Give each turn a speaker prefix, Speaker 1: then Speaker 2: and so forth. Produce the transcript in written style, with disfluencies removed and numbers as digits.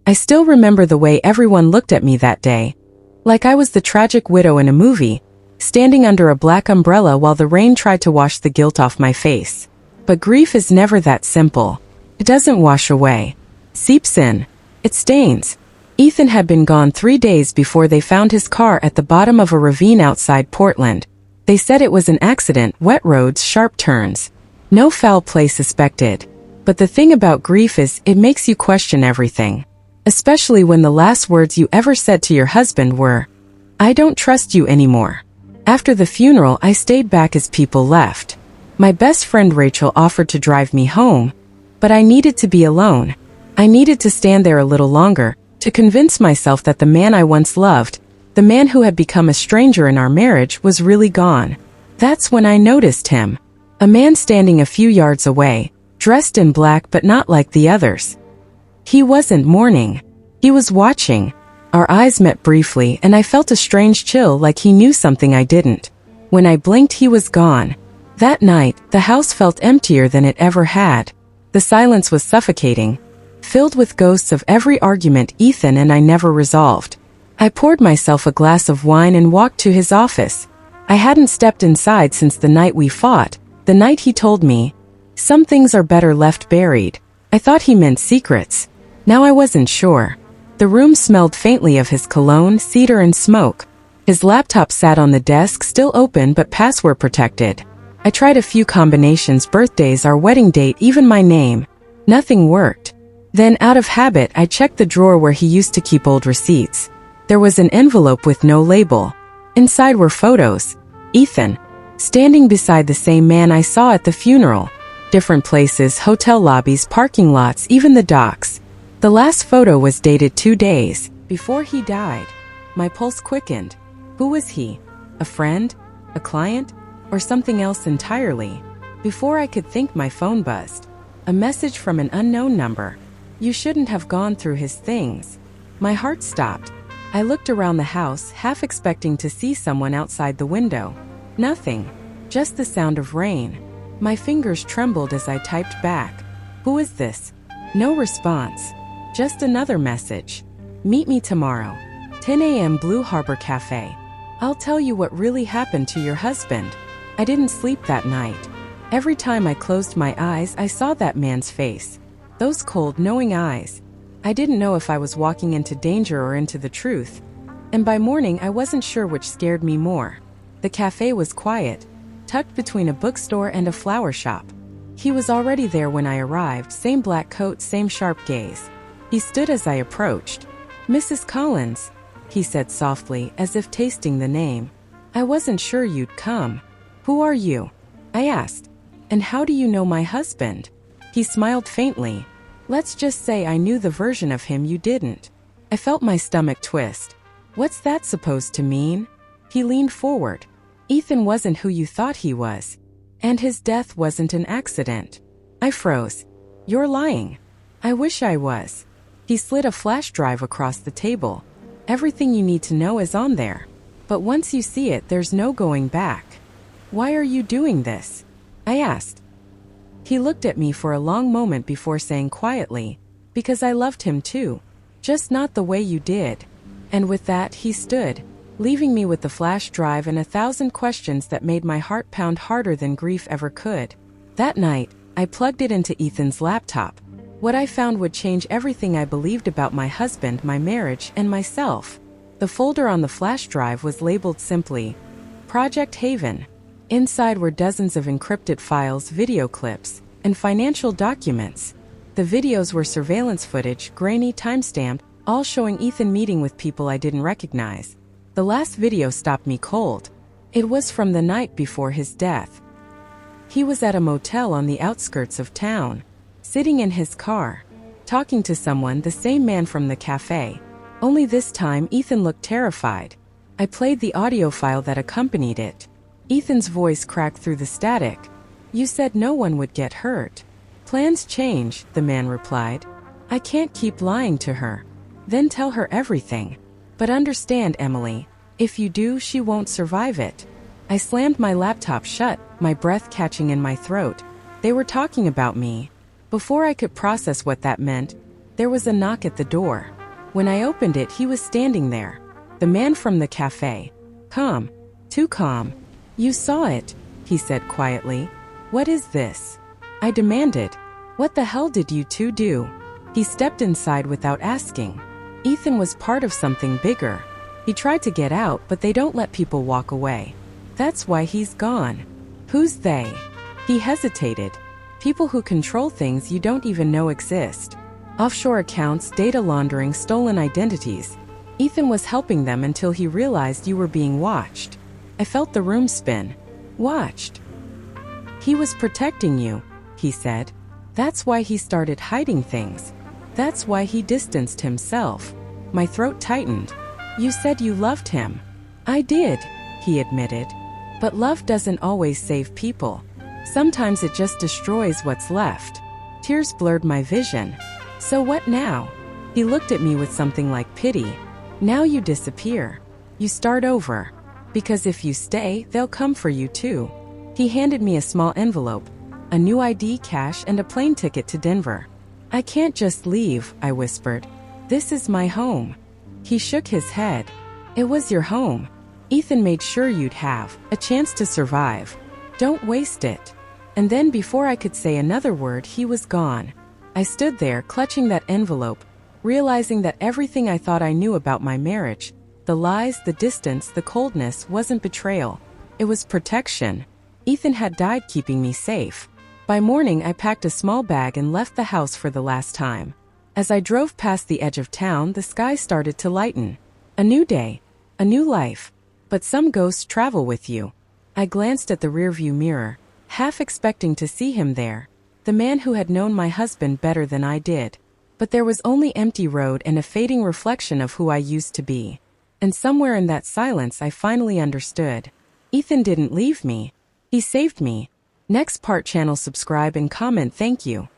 Speaker 1: I still remember the way everyone looked at me that day. Like I was the tragic widow in a movie, standing under a black umbrella while the rain tried to wash the guilt off my face. But grief is never that simple. It doesn't wash away. Seeps in. It stains. Ethan had been gone 3 days before they found his car at the bottom of a ravine outside Portland. They said it was an accident, wet roads, sharp turns. No foul play suspected. But the thing about grief is, it makes you question everything. Especially when the last words you ever said to your husband were, "I don't trust you anymore." After the funeral, I stayed back as people left. My best friend Rachel offered to drive me home, but I needed to be alone. I needed to stand there a little longer, to convince myself that the man I once loved, the man who had become a stranger in our marriage, was really gone. That's when I noticed him. A man standing a few yards away, dressed in black but not like the others. He wasn't mourning. He was watching. Our eyes met briefly and I felt a strange chill, like he knew something I didn't. When I blinked, he was gone. That night, the house felt emptier than it ever had. The silence was suffocating, filled with ghosts of every argument Ethan and I never resolved. I poured myself a glass of wine and walked to his office. I hadn't stepped inside since the night we fought, the night he told me, "Some things are better left buried." I thought he meant secrets. Now I wasn't sure. The room smelled faintly of his cologne, cedar and smoke. His laptop sat on the desk, still open but password protected. I tried a few combinations: birthdays, our wedding date, even my name. Nothing worked. Then, out of habit, I checked the drawer where he used to keep old receipts. There was an envelope with no label. Inside were photos. Ethan, standing beside the same man I saw at the funeral. Different places, hotel lobbies, parking lots, even the docks. The last photo was dated 2 days before he died. My pulse quickened. Who was he? A friend? A client? Or something else entirely? Before I could think, my phone buzzed. A message from an unknown number. "You shouldn't have gone through his things." My heart stopped. I looked around the house, half expecting to see someone outside the window. Nothing. Just the sound of rain. My fingers trembled as I typed back. "Who is this?" No response. Just another message. "Meet me tomorrow. 10 a.m. Blue Harbor Cafe. I'll tell you what really happened to your husband." I didn't sleep that night. Every time I closed my eyes, I saw that man's face. Those cold, knowing eyes. I didn't know if I was walking into danger or into the truth. And by morning, I wasn't sure which scared me more. The cafe was quiet, tucked between a bookstore and a flower shop. He was already there when I arrived, same black coat, same sharp gaze. He stood as I approached. "Mrs. Collins," he said softly, as if tasting the name. "I wasn't sure you'd come." "Who are you?" I asked. "And how do you know my husband?" He smiled faintly. "Let's just say I knew the version of him you didn't." I felt my stomach twist. "What's that supposed to mean?" He leaned forward. "Ethan wasn't who you thought he was. And his death wasn't an accident." I froze. "You're lying." "I wish I was." He slid a flash drive across the table. "Everything you need to know is on there. But once you see it, there's no going back." "Why are you doing this?" I asked. He looked at me for a long moment before saying quietly, "Because I loved him too. Just not the way you did." And with that, he stood, leaving me with the flash drive and 1,000 questions that made my heart pound harder than grief ever could. That night, I plugged it into Ethan's laptop. What I found would change everything I believed about my husband, my marriage, and myself. The folder on the flash drive was labeled simply, Project Haven. Inside were dozens of encrypted files, video clips, and financial documents. The videos were surveillance footage, grainy, time-stamped, all showing Ethan meeting with people I didn't recognize. The last video stopped me cold. It was from the night before his death. He was at a motel on the outskirts of town, sitting in his car, talking to someone, the same man from the cafe. Only this time, Ethan looked terrified. I played the audio file that accompanied it. Ethan's voice cracked through the static. "You said no one would get hurt." "Plans change," the man replied. "I can't keep lying to her. Then tell her everything. But understand, Emily, if you do, she won't survive it." I slammed my laptop shut, my breath catching in my throat. They were talking about me. Before I could process what that meant, There was a knock at the door. When I opened it, he was standing there. The man from the cafe. Calm. Too calm. You saw it, he said quietly. What is this? I demanded. What the hell did you two do? He stepped inside without asking. Ethan was part of something bigger. He tried to get out, but they don't let people walk away. That's why he's gone. Who's they? He hesitated. People who control things you don't even know exist. Offshore accounts, data laundering, stolen identities. Ethan was helping them until he realized you were being watched. I felt the room spin. Watched. He was protecting you, he said. That's why he started hiding things. That's why he distanced himself. My throat tightened. You said you loved him. I did, he admitted. But love doesn't always save people. Sometimes it just destroys what's left. Tears blurred my vision. So what now? He looked at me with something like pity. Now you disappear. You start over. Because if you stay, they'll come for you too. He handed me a small envelope, a new ID, cash, and a plane ticket to Denver. I can't just leave, I whispered. This is my home. He shook his head. It was your home. Ethan made sure you'd have a chance to survive. Don't waste it. And then before I could say another word, he was gone. I stood there clutching that envelope, realizing that everything I thought I knew about my marriage, the lies, the distance, the coldness, wasn't betrayal. It was protection. Ethan had died keeping me safe. By morning, I packed a small bag and left the house for the last time. As I drove past the edge of town, the sky started to lighten. A new day, a new life. But some ghosts travel with you. I glanced at the rearview mirror, half expecting to see him there, the man who had known my husband better than I did. But there was only empty road and a fading reflection of who I used to be. And somewhere in that silence I finally understood. Ethan didn't leave me. He saved me. Next part. Channel subscribe and comment. Thank you.